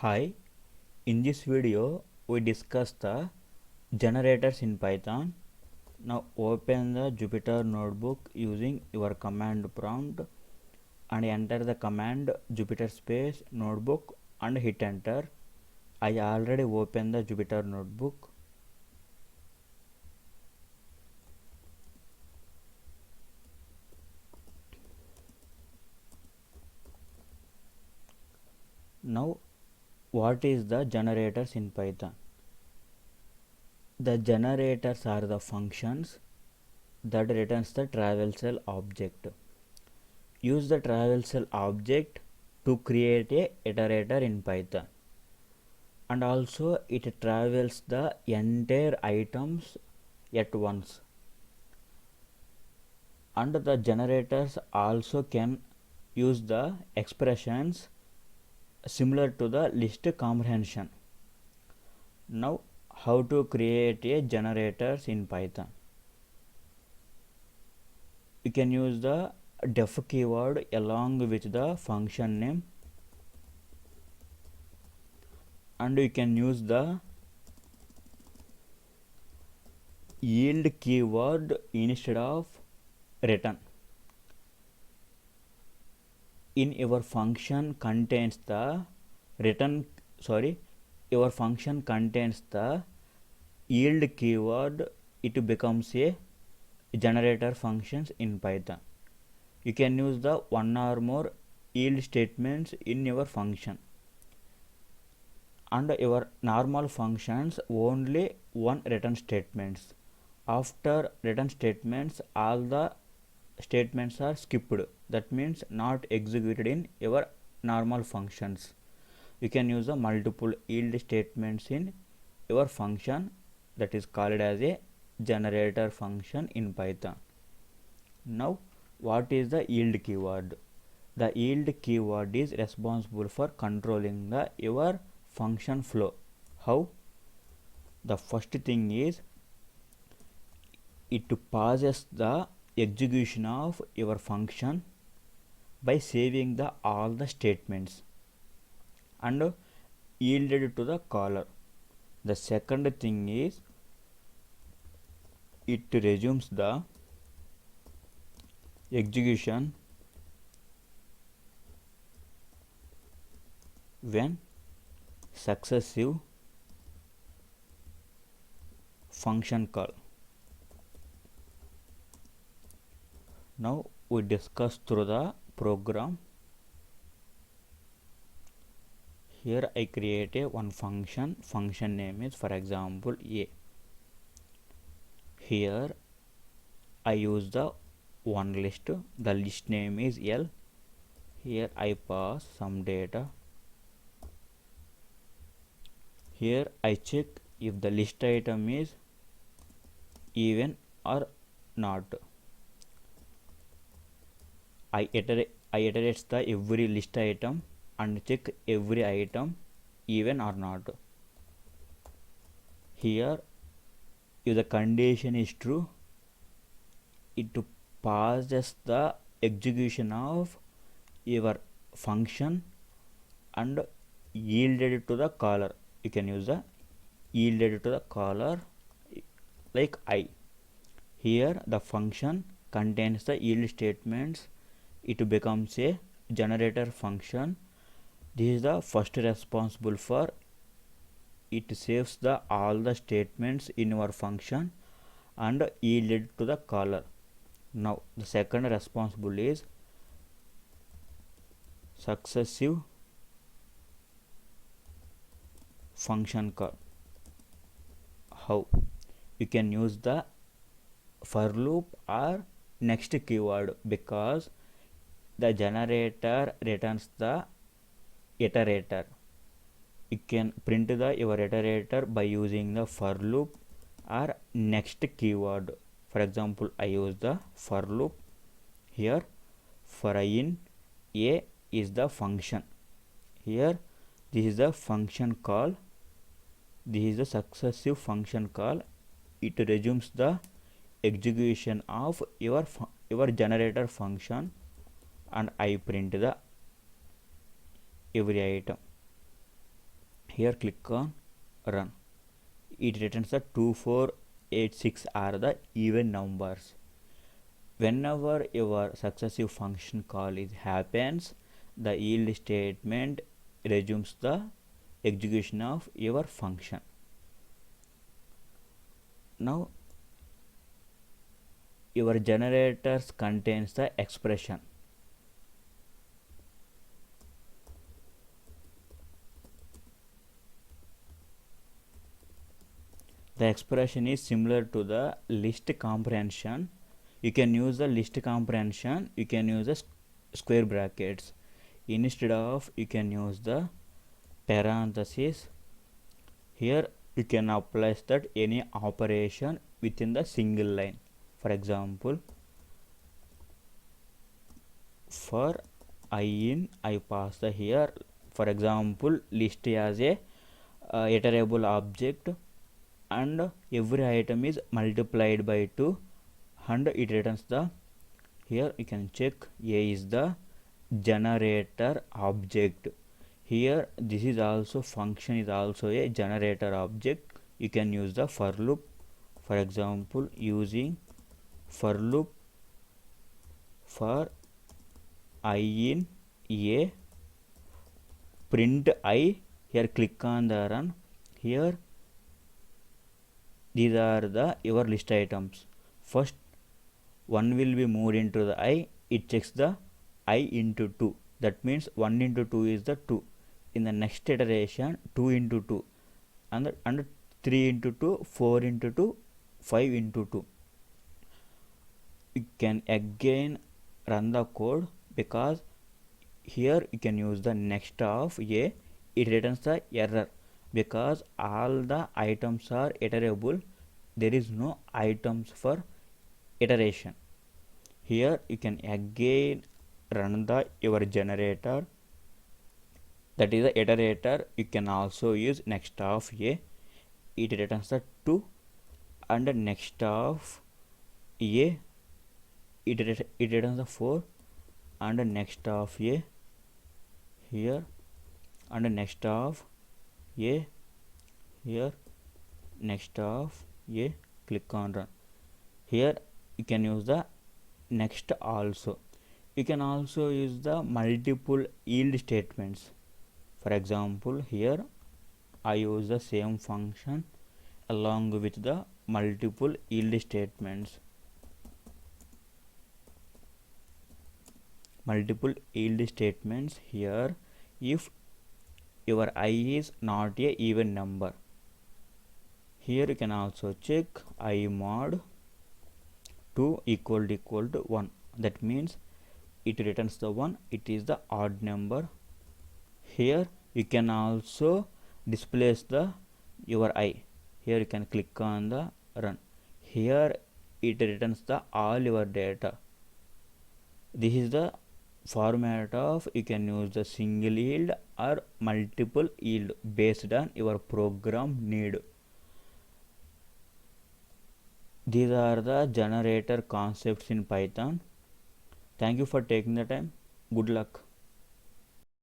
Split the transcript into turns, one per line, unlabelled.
Hi, in this video we discuss the generators in Python. Now open the Jupyter notebook using your command prompt and enter the command Jupyter space notebook and hit enter. I already opened the Jupyter notebook. Now what is the generators in Python? The generators are the functions that returns the travel cell object. Use the travel cell object to create a iterator in Python, and also it travels the entire items at once, and the generators also can use the expressions similar to the list comprehension. Now how to create a generators in Python? You can use the def keyword along with the function name, and you can use the yield keyword instead of return. In your function contains the your function contains the yield keyword, it becomes a generator functions in Python. You can use the one or more yield statements in your function, and your normal functions only one return statements. After return statements all the statements are skipped, that means not executed in your normal functions. You can use the multiple yield statements in your function, that is called as a generator function in Python. Now what is the yield keyword? The yield keyword is responsible for controlling the your function flow. How? The first thing is it pauses the execution of your function by saving the all the statements and yielded to the caller. The second thing is it resumes the execution when successive function call. Now we discuss through the program. Here I create a one function name is for example a. Here I use the one list, the list name is L. Here I pass some data. Here I check if the list item is even or not. I iterate the every list item and check every item even or not. Here if the condition is true, it passes the execution of your function and yielded to the caller. You can use the yielded to the caller like I. Here the function contains the yield statements, it becomes a generator function. This is the first responsible for it saves the all the statements in your function and yielded to the caller. Now the second responsible is successive function call. How? You can use the for loop or next keyword, because the generator returns the iterator. You can print the your iterator by using the for loop or next keyword. For example, I use the for loop. Here for I in a is the function. Here this is the function call, this is the successive function call. It resumes the execution of your generator function and I print the every item. Here click on run. It returns the 2, 4, 8, 6 are the even numbers. Whenever your successive function call happens, the yield statement resumes the execution of your function. Now your generators contains the expression. The expression is similar to the list comprehension. You can use the list comprehension, you can use the square brackets. Instead of, you can use the parenthesis. Here you can apply that any operation within the single line. For example, for I in, I pass the here, for example, list as a iterable object, and every item is multiplied by 2 and it returns the, here you can check, A is the generator object. Here this is also, function is also a generator object. You can use the for loop. For example, using for loop for I in A, print I, here click on the run. Here these are the your list items. First one will be moved into the I, it checks the I into 2, that means 1 into 2 is the 2. In the next iteration 2 into 2, and 3 into 2, 4 into 2, 5 into 2. You can again run the code, because here you can use the next of A, it returns the error because all the items are iterable. There is no items for iteration. Here you can again run the your generator, that is the iterator. You can also use next of A, it returns the 2, and next of A, it returns the 4, and next of A here, and next of A here, next of A, click on run. Here you can use the next also. You can also use the multiple yield statements. For example, here I use the same function along with the multiple yield statements. Multiple yield statements here, if your I is not a even number. Here you can also check I mod 2 equal to 1, that means it returns the 1, it is the odd number. Here you can also displace the your I. Here you can click on the run. Here it returns the all your data. This is the format of, you can use the single yield or multiple yield based on your program need. These are the generator concepts in Python. Thank you for taking the time. Good luck.